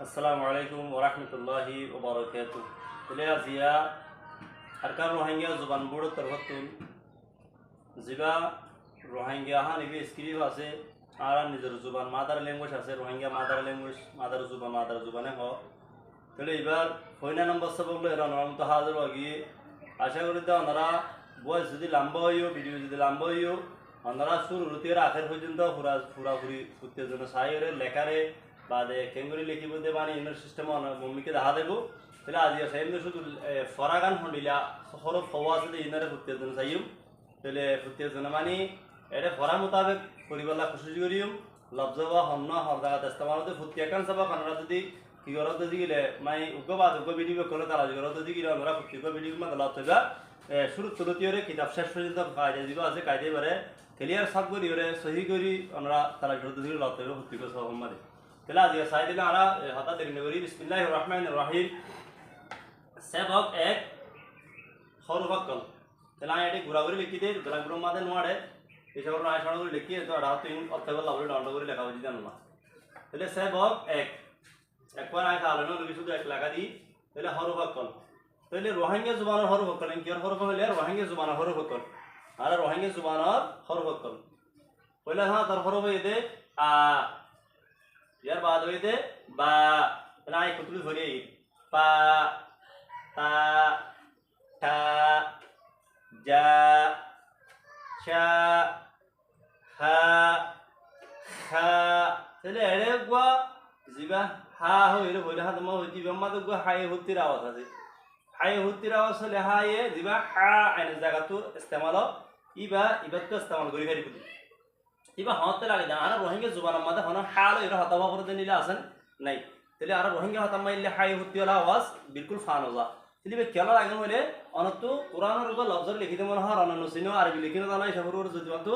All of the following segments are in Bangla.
আসসালামু আলাইকুম ওয়া রাহমাতুল্লাহি ওয়া বারাকাতুহু। তাহলে আজিয়া সরকার রোহিঙ্গা জুবান বোর্ড তরফতুন জিবা রোহিঙ্গা হানিবি স্ক্রিপ্ট আছে আর নিজের জুবান মাদার ল্যাঙ্গুয়েজ আছে রোহিঙ্গা মাদার ল্যাঙ্গুয়েজ মাদার জুবানে হ। তাহলে এবার ফয়না নম্বর সবগুলো এরা নরমত হাজার আগিয়ে আশা করি তো ওনারা বয়স যদি লম্বা হইও ভিডিও যদি লম্বা হইও ওনারা শুরু থেকে আখের পর্যন্ত পুরাপুরি ফুটতে জন্য সাইরে লেখারে বাদে কেঙ্গুরি লিখিব দে মানে ইনার সিস্টেম মম্মিকে দেখা দেবো। তাহলে আজ সাইমনে শুধু ফরাগান হন্ডিলা হরফ হওয়া আছে ইনারে ফুটতে জন্য চাইম। তাহলে ফুটতে জন্য মানে এটা ফরা মোতাবেক পরিবারলা খুশি করিম লব্জ বা হন্য হর জায়গাতে ইস্তেমালতে ফুটতে একান চাবা কারণরা যদি কি করত যদি গেলে মানে উগ্রবাদ উগ্র ভিডিও করলে তারা করত যদি গেলে আমরা ফুটতে ভিডিও মানে লাভ থাকা শুরু তুলতীয়রে কিতাব শেষ পর্যন্ত কায়দা দিব আছে কায়দা এবারে ক্লিয়ার সব করি ওরে সহি করি আমরা তারা করতে দিকে লাভ থাকবে ফুটতে সব মানে। তাহলে আজকে সাই দিলে আমরা হঠাৎ দেরি করি বিসমিল্লাহির রহমানির রহিম সেবক এক হরফকল। তাহলে আমি এটি ঘোরাঘুরি লিখি দিই ব্ল্যাকবোর্ড মাঝে নোয়াড়ে এইসব আয় সড়ক করে লিখি তো আর তুই অর্থ করলে আপনি ডাউনলোড করে লেখা বুঝি জানো না। তাহলে সেবক এক একবার আয় খাওয়ালো না শুধু এক লেখা দিই তাহলে হরফকল। তাহলে রোহিঙ্গা জুবানের হরফকল কি হরফ হইলে রোহিঙ্গা জুবানের হরফকল আর রোহিঙ্গা জুবানের হরফকল পহলে হ্যাঁ তার হরফ হয়ে দে আ यार बाद हुई थे बा ना एक कुतुल भरी पा ता टा जा शा हा खा चले अरे गुआ जीवा हा हो ये बोले हाँ तुम हो जीवा मत गुआ हाय होती रावत है ले हा ये जीवा हा ऐने जगह तो इस्तेमाल इबा तो इस्तेमाल करी करी कुछ इबा हाथ লাগে না আর রোহিঙ্গা জুবানের মধ্যে হন হাল এর হতাবা করে নিলে আসেন নাই। তাহলে আর রোহিঙ্গা হতামা ইল্লে হাই হতি ওলা আওয়াজ বিলকুল ফান হওয়া তাহলে বে কেলা লাগে হইলে অনতু কোরআনের উপর লফজ লিখিতে মনে হয় অনন্য সিনো আরবি লিখিনো জানাই সবর যদি বলতো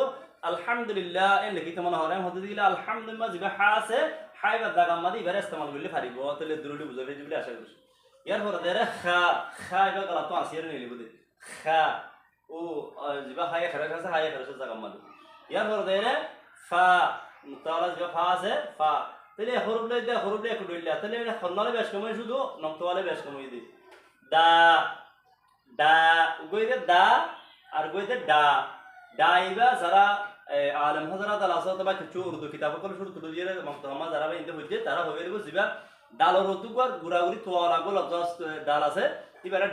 আলহামদুলিল্লাহ এ লিখিতে মনে হয় হতে দিলে আলহামদুলিল্লাহ জিবা হা আছে হাই বা দাগা মাদি এবারে ইস্তেমাল করলে পারিব। তাহলে দুরুটি বুঝাবে বলে আশা করি ইয়ার পরে দেরে খা খা এটা গলা তো আসিয়ার নিলি বুঝি খা ও জিবা হাই খরা খাসে হাই খরা জাগা মাদি ইয়ার পরে দেরে ফা মুতাওয়ালা যে ফা আছে ফা তাহলে হরফলে একটু ডইলা তাহলে এটা খন্নালে বেশ কমই শুধু নক্তওয়ালে বেশ কমই দি দা দা গইতে দা আর গইতে ডা ডাইবা যারা আলেম হযরত আল-আসদ বা কিছু উর্দু কিতাব কল শুরু তুলে দিয়ে মক্তমা যারা ইনতে হইছে তারা হইবে বুঝিবা ডালর রতুকর গুড়াগুড়ি তোয়ালা গোল জাস্ট ডাল আছে এবারে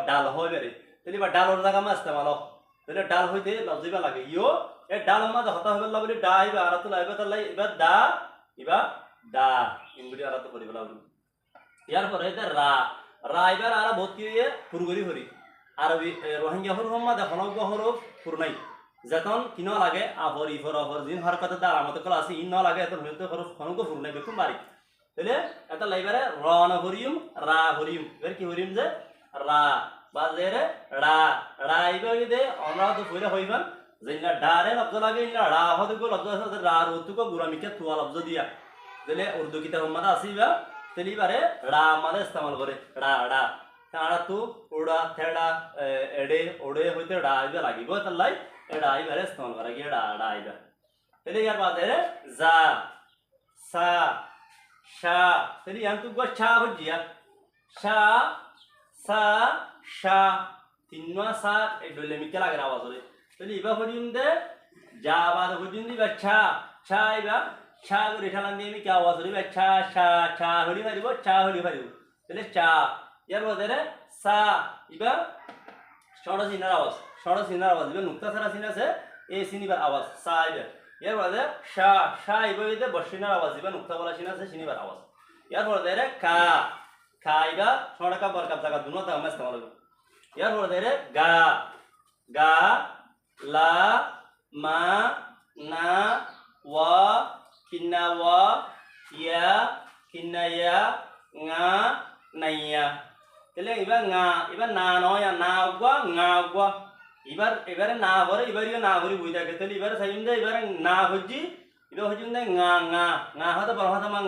ডাল হইবে তাহলে বা ডালর জায়গা মা ইস্তেমাল তাহলে ডাল হইতে লজিবা লাগে ইও এ ডাল মাঝে হতা হবে লাগলে ডা ইবা আর তো লাইবা তাহলে এবার দা ইবা দা ইংরেজি আর তো করিবা লাগলো। ইয়ার পরে এটা রা রা এবার আর ভর্তি হয়ে পুরগরি হরি আরবি রোহিঙ্গা হরফ মাঝে হনগ হরফ পুর নাই যখন কিনো লাগে আফর ইফর অফর জিন হরকত দা আলামত কল আছে ইন লাগে এত হইতে হরফ হনগ পুর নাই বেকুম বাড়ি তাহলে এটা লাইবারে র না হরিম রা হরিম এর কি হরিম যে রা বাজেরে রা রা ইবা দে আমরা তো কইরা হইবান যেনা ডারে লফজ লাগে ইনা রা হদে গো লফজ আছে রা রতুকো গুরামিকে তুয়া লফজ দিয়া তাহলে উর্দু কিতাব মাদা আসিবা তাহলে এবারে রা মাদা ইস্তেমাল করে রা রা তারা তো ওড়া থেড়া এডে ওড়ে হইতে রা ইবা লাগিব তাহলে এডা ইবারে ইস্তেমাল করে কি রা রা ইবা তাহলে ইয়ার বাদে জা সা শা তাহলে ইয়ান তো গো ছা হজিয়া শা সা শা তিনवा সা এ ডলে মিকে লাগে আওয়াজ হলে তাহলে ইবা হরিম দে যা বাদ হরিম দি বাচ্চা ছা ইবা ছা করে ঠালান দিয়ে আমি কি আওয়াজ হরি বাচ্চা ছা ছা হরি পারিব ছা হরি পারিব তাহলে চা ইয়ার বাদে সা ইবা ষড় সিনার আওয়াজ ইবা নুক্তা ছাড়া সিন আছে এই সিনিবার আওয়াজ সা ইবা ইয়ার বাদে শা শা ইবা ইদে বসিনার আওয়াজ ইবা নুক্তা বলা সিন আছে সিনিবার আওয়াজ ইয়ার বাদে কা কা ইবা ষড় কা বরকাত জায়গা দুনো তা আমরা ইস্তেমাল করব। ইয়ার বাদে গা গা লা মা না ওয়া কিন্না ওয়া ইয়া কিন্না ইয়া ngা নাইয়া তাহলে এবার এবার না নয় না গা এবারে না ভরে এবারে না ভরি বুঝা গে তাহলে এবারে সাইম দে এবারে না হজি এবার হজি দে ngা হতে বড় হতে মা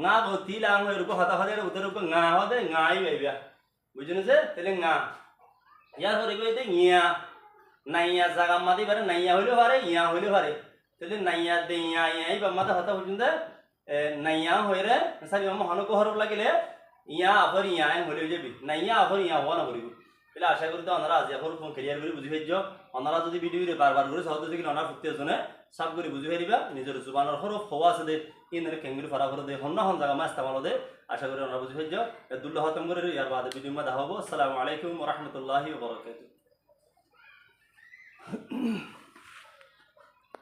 ngা গতি লাং এরকম হতা হতে উত্তর রূপ ngা হতে ngা ইবা বুঝছেন যে তাহলে ngা ইয়ার পরে কইতে ইয়া নাইয়া জায়গা মাদি বারে নাইয়া হইলে পারে ইয়া হইলে পারে তাহলে নাইয়া দে ইয়া ইয়া এই বাম্মাতে হতা পর্যন্ত নাইয়া হইরে সারি মামা হনক হরব লাগিলে ইয়া আফর ইয়া হলে যাবি নাইয়া আফর ইয়া হওয়া না করিব এলে আশা করি তো ওনারা আজি এখন ফোন ক্লিয়ার করে বুঝি পাইছ ওনারা যদি ভিডিও বারবার করে সহজ যদি ওনারা ফুটতে জনে সব করে বুঝি পারিবা নিজের জুবানের হরফ হওয়া আছে দে ইনরে কেঙ্গুরি ফারা করে দে হন না হন জায়গা মাছ তামালো দে আশা করি ওনারা বুঝি পাইছ দুল্লাহ খতম করে ইয়ার বাদে ভিডিও মা দেখাবো আসসালামু আলাইকুম ওয়া রাহমাতুল্লাহি ওয়া বারাকাতুহু